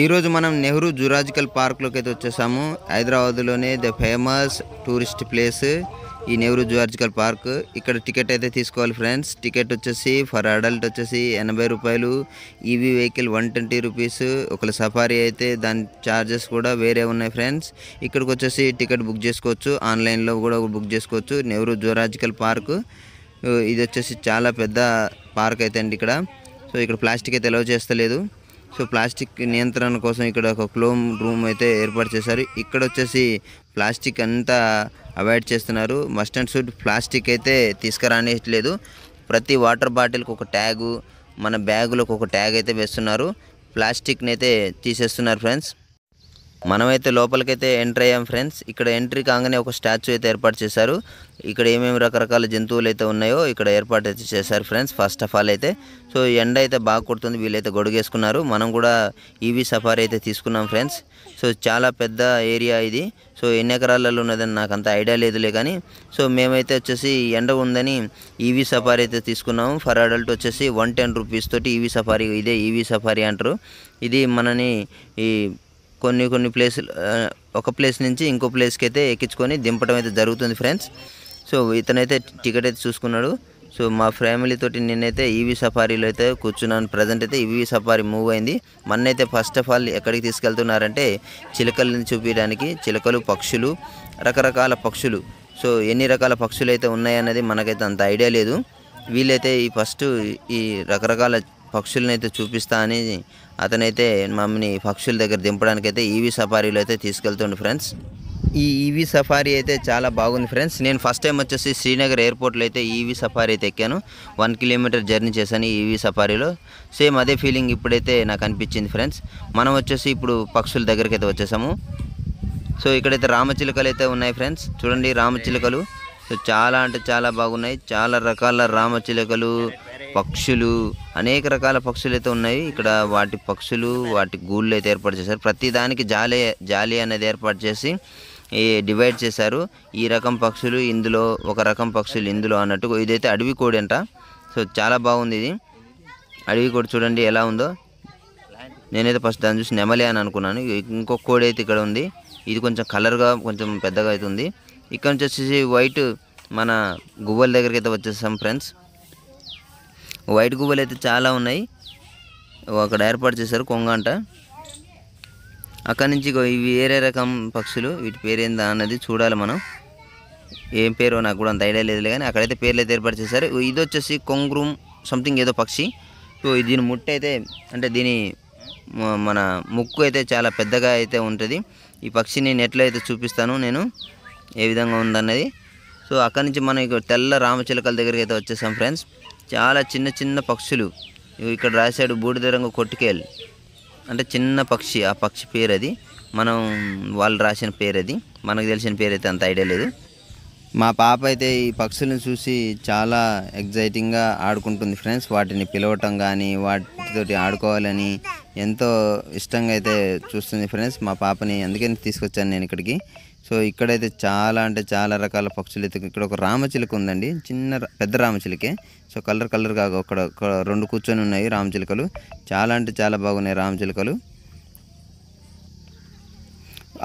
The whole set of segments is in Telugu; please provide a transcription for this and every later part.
ఈరోజు మనం నెహ్రూ జూలాజికల్ పార్క్లోకి అయితే వచ్చేసాము. హైదరాబాద్లోనే ద ఫేమస్ టూరిస్ట్ ప్లేస్ ఈ నెహ్రూ జూలాజికల్ పార్క్. ఇక్కడ టికెట్ అయితే తీసుకోవాలి ఫ్రెండ్స్. టికెట్ వచ్చేసి ఫర్ అడల్ట్ వచ్చేసి 80 రూపాయలు, ఈవీ వెహికల్ 120 రూపీస్. ఒకవేళ సఫారీ అయితే దాని ఛార్జెస్ కూడా వేరే ఉన్నాయి ఫ్రెండ్స్. ఇక్కడికి వచ్చేసి టికెట్ బుక్ చేసుకోవచ్చు, ఆన్లైన్లో కూడా బుక్ చేసుకోవచ్చు. నెహ్రూ జూలాజికల్ పార్క్ ఇది వచ్చేసి చాలా పెద్ద పార్క్ అయితే అండి ఇక్కడ. సో ఇక్కడ ప్లాస్టిక్ అయితే అలౌ చేస్తలేదు. సో ప్లాస్టిక్ నియంత్రణ కోసం ఇక్కడ ఒక క్లోన్ రూమ్ అయితే ఏర్పాటు చేశారు. ఇక్కడ వచ్చేసి ప్లాస్టిక్ అంతా అవాయిడ్ చేస్తున్నారు. మస్ట్ అండ్ షుడ్ ప్లాస్టిక్ అయితే తీసుకురానియట్లేదు. ప్రతి వాటర్ బాటిల్కి ఒక ట్యాగు, మన బ్యాగులకు ఒక ట్యాగ్ అయితే వేస్తున్నారు. ప్లాస్టిక్ని అయితే తీసేస్తున్నారు ఫ్రెండ్స్. మనమైతే లోపలికైతే ఎంటర్ అయ్యాం ఫ్రెండ్స్. ఇక్కడ ఎంట్రీ కాగానే ఒక స్టాచ్యూ అయితే ఏర్పాటు చేశారు. ఇక్కడ ఏమేమి రకరకాల జంతువులు అయితే ఉన్నాయో ఇక్కడ ఏర్పాటు అయితే చేశారు ఫ్రెండ్స్. ఫస్ట్ ఆఫ్ ఆల్ అయితే సో ఎండ అయితే బాగా కొడుతుంది, వీళ్ళైతే గొడుగేసుకున్నారు. మనం కూడా ఈవీ సఫారీ అయితే తీసుకున్నాం ఫ్రెండ్స్. సో చాలా పెద్ద ఏరియా ఇది. సో ఎన్ని ఎకరాలలో ఉన్నదని నాకు అంత ఐడియా లేదులే కానీ సో మేమైతే వచ్చేసి ఎండ ఉందని ఈవీ సఫారీ అయితే తీసుకున్నాము. ఫర్ అడల్ట్ వచ్చేసి 110 రూపీస్ తోటి ఈవీ సఫారీ, ఇదే ఈవీ సఫారీ అంటారు. ఇది మనని ఈ కొన్ని ప్లేసులు ఒక ప్లేస్ నుంచి ఇంకో ప్లేస్కి అయితే ఎక్కించుకొని దింపడం అయితే జరుగుతుంది ఫ్రెండ్స్. సో ఇతనైతే టికెట్ అయితే చూసుకున్నాడు. సో మా ఫ్యామిలీ తోటి నేనైతే ఈవీ సఫారీలో అయితే కూర్చున్నాను. ప్రజెంట్ అయితే ఈవీ సఫారీ మూవ్ అయింది. మన్నైతే ఫస్ట్ ఆఫ్ ఆల్ ఎక్కడికి తీసుకెళ్తున్నారంటే చిలుకల్ని చూపించడానికి. చిలుకలు, పక్షులు, రకరకాల పక్షులు. సో ఎన్ని రకాల పక్షులు అయితే ఉన్నాయన్నది మనకైతే అంత ఐడియా లేదు. వీళ్ళైతే ఫస్ట్ ఈ రకరకాల పక్షులను అయితే చూపిస్తా అని అతనైతే మమ్మల్ని పక్షుల దగ్గర దింపడానికి అయితే ఈవీ సఫారీలో అయితే తీసుకెళ్తుండే ఫ్రెండ్స్. ఈ ఈవీ సఫారీ అయితే చాలా బాగుంది ఫ్రెండ్స్. నేను ఫస్ట్ టైం వచ్చేసి శ్రీనగర్ ఎయిర్పోర్ట్లో అయితే ఈవీ సఫారీ అయితే ఎక్కాను. 1 కిలోమీటర్ జర్నీ చేశాను ఈవీ సఫారీలో. సేమ్ అదే ఫీలింగ్ ఇప్పుడైతే నాకు అనిపించింది ఫ్రెండ్స్. మనం వచ్చేసి ఇప్పుడు పక్షుల దగ్గరికి అయితే వచ్చేసాము. సో ఇక్కడైతే రామచిలుకలు అయితే ఉన్నాయి ఫ్రెండ్స్. చూడండి రామచిలుకలు. సో చాలా అంటే చాలా బాగున్నాయి. చాలా రకాల రామచిలుకలు, పక్షులు, అనేక రకాల పక్షులు అయితే ఉన్నాయి ఇక్కడ. వాటి గూళ్ళు అయితే ఏర్పాటు చేశారు. ప్రతి దానికి జాలి అనేది ఏర్పాటు చేసి డివైడ్ చేశారు. ఈ రకం పక్షులు ఇందులో, ఒక రకం పక్షులు ఇందులో అన్నట్టు. ఇదైతే అడవి కోడి అంట. సో చాలా బాగుంది ఇది అడవి కోడి. చూడండి ఎలా ఉందో. నేనైతే ఫస్ట్ దాన్ని చూసి నెమలి అని అనుకున్నాను. ఇంకొక కోడి అయితే ఇక్కడ ఉంది. ఇది కొంచెం కలర్గా కొంచెం పెద్దగా అవుతుంది. ఇక్కడ నుంచి వచ్చేసి వైట్ మన గువ్వల దగ్గరికి అయితే వచ్చేసాం ఫ్రెండ్స్. వైట్ గువ్వలు అయితే చాలా ఉన్నాయి. అక్కడ ఏర్పాటు చేశారు కొంగ అంట. అక్కడి నుంచి ఇవి వేరే రకం పక్షులు. వీటి పేరేందా అన్నది చూడాలి మనం. ఏం పేరో నాకు కూడా అంత ఐడియా లేదులే కానీ అక్కడైతే పేర్లు అయితే ఏర్పాటు చేశారు. ఇది వచ్చేసి కొంగ్రూమ్ సంథింగ్ ఏదో పక్షి. సో దీని ముట్టు అయితే అంటే దీని మన ముక్కు అయితే చాలా పెద్దగా అయితే ఉంటుంది. ఈ పక్షిని నెట్లో అయితే చూపిస్తాను నేను ఏ విధంగా ఉందన్నది. సో అక్కడి నుంచి మనం ఇక తెల్ల రామచిలుకల దగ్గరికి అయితే వచ్చేసాం ఫ్రెండ్స్. చాలా చిన్న చిన్న పక్షులు. ఇక్కడ రాశాడు బూడిద రంగు కొట్టుకేల్ అంటే చిన్న పక్షి. ఆ పక్షి పేరు అది. వాళ్ళు రాసిన పేరు అది. మనకు తెలిసిన పేరు అయితే అంత ఐడియా లేదు. మా పాప అయితే ఈ పక్షులను చూసి చాలా ఎగ్జైటింగ్గా ఆడుకుంటుంది ఫ్రెండ్స్. వాటిని పిలవటం కానీ వాటితోటి ఆడుకోవాలని ఎంతో ఇష్టంగా అయితే చూస్తుంది ఫ్రెండ్స్ మా పాపని. అందుకని తీసుకొచ్చాను నేను ఇక్కడికి. సో ఇక్కడైతే చాలా అంటే చాలా రకాల పక్షులు అయితే. ఇక్కడ ఒక రామచిలుక ఉందండి, పెద్ద రామచిలుకే. సో కలర్గా ఒక 2 కూర్చొని ఉన్నాయి రామచిలుకలు. చాలా అంటే చాలా బాగున్నాయి రామచిలుకలు.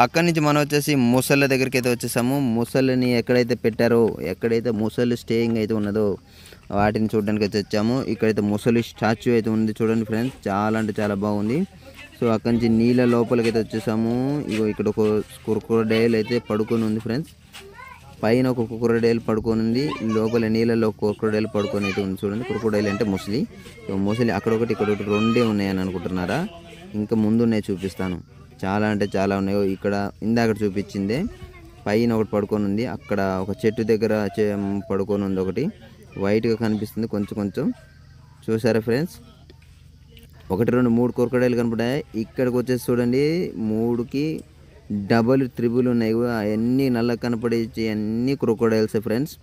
అక్కడి నుంచి మనం వచ్చేసి ముసళ్ళ దగ్గరికి అయితే వచ్చేసాము. ముసళ్ళని ఎక్కడైతే పెట్టారో, ఎక్కడైతే ముసలి స్టేయింగ్ అయితే ఉన్నదో వాటిని చూడడానికి అయితే వచ్చాము. ఇక్కడైతే ముసలి స్టాచ్యూ అయితే ఉంది చూడండి ఫ్రెండ్స్. చాలా అంటే చాలా బాగుంది. సో అక్కడి నుంచి నీళ్ళ లోపలికి అయితే వచ్చేసాము. ఇక్కడ ఒక క్రొకోడైల్ అయితే పడుకొని ఉంది ఫ్రెండ్స్. పైన ఒక క్రొకోడైల్ పడుకొని ఉంది, లోపల నీళ్ళలో క్రొకోడైల్ పడుకొని అయితే ఉంది చూడండి. క్రొకోడైల్ అంటే ముసలి. సో ముసలి అక్కడ ఒకటి ఇక్కడ ఒకటి 2 ఉన్నాయని అనుకుంటున్నారా? ఇంకా ముందు ఉన్నాయి చూపిస్తాను. చాలా అంటే చాలా ఉన్నాయి. ఇక్కడ ఇందాక చూపించిందే పైన ఒకటి పడుకొని ఉంది. అక్కడ ఒక చెట్టు దగ్గర పడుకొని ఉంది ఒకటి. వైట్గా కనిపిస్తుంది కొంచెం. చూసారా ఫ్రెండ్స్? 1, 2, 3 క్రొకోడైల్ కనపడాయి. ఇక్కడికి వచ్చేసి చూడండి 3కి డబల్, ట్రిబుల్ ఉన్నాయి. అవన్నీ నల్లగా కనపడేసి అన్నీ క్రొకోడైల్స్ ఫ్రెండ్స్.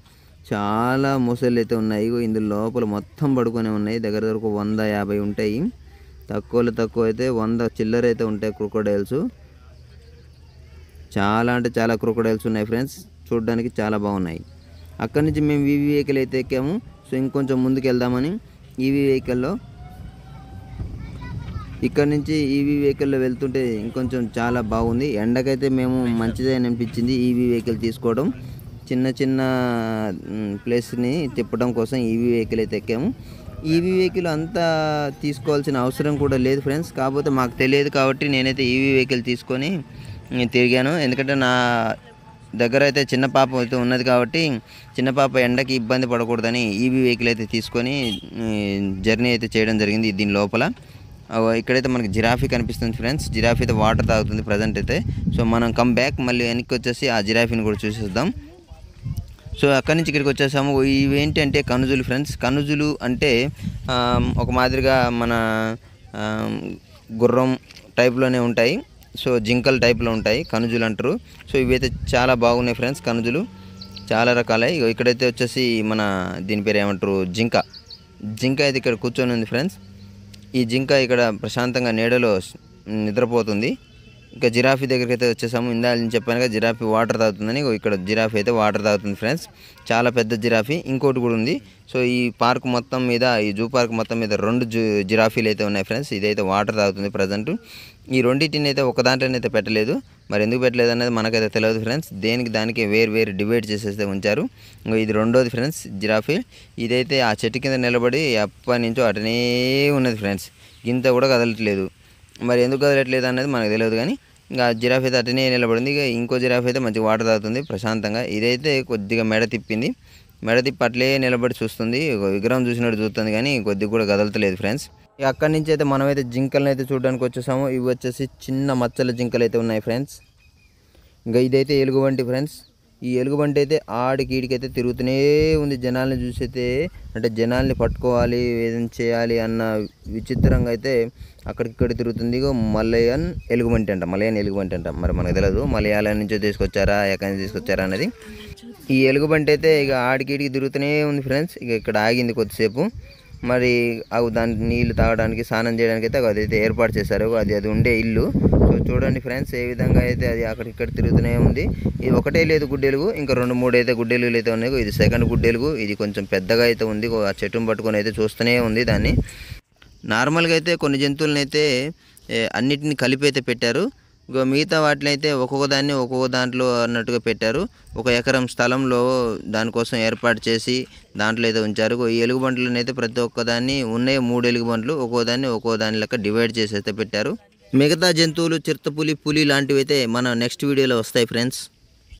చాలా మొసళ్ళు అయితే ఉన్నాయి. ఇందులో లోపల మొత్తం పడుకొని ఉన్నాయి. దగ్గర 150 ఉంటాయి. తక్కువ అయితే 100 చిల్లర అయితే ఉంటాయి క్రొకోడైల్స్. చాలా అంటే చాలా క్రొకోడైల్స్ ఉన్నాయి ఫ్రెండ్స్. చూడడానికి చాలా బాగున్నాయి. అక్కడి నుంచి మేము ఈవీ వెహికల్ అయితే ఎక్కాము. సో ఇంకొంచెం ముందుకు వెళ్దామని ఈవీ వెహికల్లో ఇక్కడ నుంచి ఈవీ వెహికల్లో వెళ్తుంటే ఇంకొంచెం చాలా బాగుంది. ఎండకైతే మేము మంచిదే అని అనిపించింది ఈవీ వెహికల్ తీసుకోవడం. చిన్న చిన్న ప్లేస్ని తిప్పడం కోసం ఈవీ వెహికల్ అయితే ఎక్కాము. ఈవీ వెహికల్ అంతా తీసుకోవాల్సిన అవసరం కూడా లేదు ఫ్రెండ్స్. కాకపోతే మాకు తెలియదు కాబట్టి నేనైతే ఈవీ వెహికల్ తీసుకొని తిరిగాను. ఎందుకంటే నా దగ్గర అయితే చిన్న పాప అయితే ఉన్నది కాబట్టి చిన్న పాప ఎండకి ఇబ్బంది పడకూడదని ఈవీ వెహికల్ అయితే తీసుకొని జర్నీ అయితే చేయడం జరిగింది. దీని లోపల ఇక్కడైతే మనకి జిరాఫీ కనిపిస్తుంది ఫ్రెండ్స్. జిరాఫీ అయితే వాటర్ తాగుతుంది ప్రజెంట్ అయితే. సో మనం కమ్ బ్యాక్ మళ్ళీ వెనక్కి వచ్చేసి ఆ జిరాఫీని కూడా చూసేద్దాం. సో అక్కడి నుంచి ఇక్కడికి వచ్చేసాము. ఇవేంటి అంటే కనుజులు ఫ్రెండ్స్. కనుజులు అంటే ఒక మాదిరిగా మన గుర్రం టైప్లోనే ఉంటాయి. సో జింకల్ టైప్లో ఉంటాయి, కనుజులు అంటారు. సో ఇవైతే చాలా బాగున్నాయి ఫ్రెండ్స్. కనుజులు చాలా రకాలే. ఇక్కడైతే వచ్చేసి మన దీని పేరు ఏమంటారు, జింక అయితే ఇక్కడ కూర్చొని ఉంది ఫ్రెండ్స్. ఈ జింక ఇక్కడ ప్రశాంతంగా నీడలో నిద్రపోతుంది. ఇంకా జిరాఫీ దగ్గరికి అయితే వచ్చేసాము. ఇందాక నేను చెప్పాను కదా జిరాఫీ వాటర్ తాగుతుందని. ఇక్కడ జిరాఫీ అయితే వాటర్ తాగుతుంది ఫ్రెండ్స్. చాలా పెద్ద జిరాఫీ. ఇంకోటి కూడా ఉంది. సో ఈ పార్క్ మొత్తం మీద, ఈ జూ పార్క్ మొత్తం మీద 2 జిరాఫీలు అయితే ఉన్నాయి ఫ్రెండ్స్. ఇదైతే వాటర్ తాగుతుంది ప్రజెంట్. ఈ రెండింటిని అయితే ఒక దాంట్లోనైతే పెట్టలేదు. మరి ఎందుకు పెట్టలేదు అనేది మనకైతే తెలియదు ఫ్రెండ్స్. దానికి వేరు డివైడ్ చేసేస్తే ఉంచారు. ఇది రెండోది ఫ్రెండ్స్ జిరాఫీ. ఇదైతే ఆ చెట్టు కింద నిలబడి ఎప్పటి నుంచో అటనే ఉన్నది ఫ్రెండ్స్. ఇంత కూడా కదలట్లేదు. మరి ఎందుకు కదలట్లేదు అనేది మనకు తెలియదు. కానీ ఇంకా జిరాఫీ అయితే అటనే నిలబడింది. ఇక ఇంకో జిరాఫీ అయితే మంచిగా వాటర్ తాగుతుంది ప్రశాంతంగా. ఇదైతే కొద్దిగా మెడ తిప్పింది. మెడ తిప్పి అట్లే నిలబడి చూస్తుంది. విగ్రహం చూసినట్టు చూస్తుంది కానీ కొద్దిగా కూడా కదలతలేదు ఫ్రెండ్స్. ఇక అక్కడి నుంచి అయితే మనమైతే జింకలను అయితే చూడడానికి వచ్చేసాము. ఇవి వచ్చేసి చిన్న మచ్చల జింకలు అయితే ఉన్నాయి ఫ్రెండ్స్. ఇంకా ఇదైతే ఎలుగుబంటి ఫ్రెండ్స్. ఈ ఎలుగుబంటి అయితే ఈడికైతే తిరుగుతూనే ఉంది. జనాల్ని చూసైతే అంటే జనాల్ని పట్టుకోవాలి, ఏదైనా చేయాలి అన్న విచిత్రంగా అయితే అక్కడిక్కడ తిరుగుతుంది. మలయన్ ఎలుగుబంటి అంట. మరి మనకు తెలియదు మలయాళం నుంచో తీసుకొచ్చారా, ఎక్కడి నుంచి తీసుకొచ్చారా అనేది. ఈ ఎలుగుబంటి అయితే ఇక ఈడికి తిరుగుతూనే ఉంది ఫ్రెండ్స్. ఇక ఇక్కడ ఆగింది కొద్దిసేపు. మరి దాని నీళ్ళు తాగడానికి, స్నానం చేయడానికి అయితే అదైతే ఏర్పాటు చేశారు. అది ఉండే ఇల్లు. సో చూడండి ఫ్రెండ్స్ ఏ విధంగా అయితే అది అక్కడిక్కడ తిరుగుతూనే ఉంది. ఇది ఒకటే లేదు గుడ్డెలుగు, ఇంకా 2-3 అయితే గుడ్డెలుగులు అయితే ఉన్నాయి. ఇది సెకండ్ గుడ్డెలుగు. ఇది కొంచెం పెద్దగా అయితే ఉంది. ఆ చెట్టును పట్టుకొని అయితే చూస్తూనే ఉంది దాన్ని. నార్మల్గా అయితే కొన్ని జంతువులను అయితే అన్నిటిని కలిపి అయితే పెట్టారు. మిగతా వాటిని అయితే ఒక్కొక్క దాంట్లో అన్నట్టుగా పెట్టారు. 1 ఎకరం స్థలంలో దానికోసం ఏర్పాటు చేసి దాంట్లో అయితే ఉంచారు. ఈ ఎలుగుబంట్లను అయితే ప్రతి ఒక్కదాన్ని ఉన్నాయి 3 ఎలుగుబంట్లు ఒక్కో దాని లెక్క డివైడ్ చేసి అయితే పెట్టారు. మిగతా జంతువులు చిరుతపులి, పులి లాంటివి అయితే మన నెక్స్ట్ వీడియోలో వస్తాయి ఫ్రెండ్స్.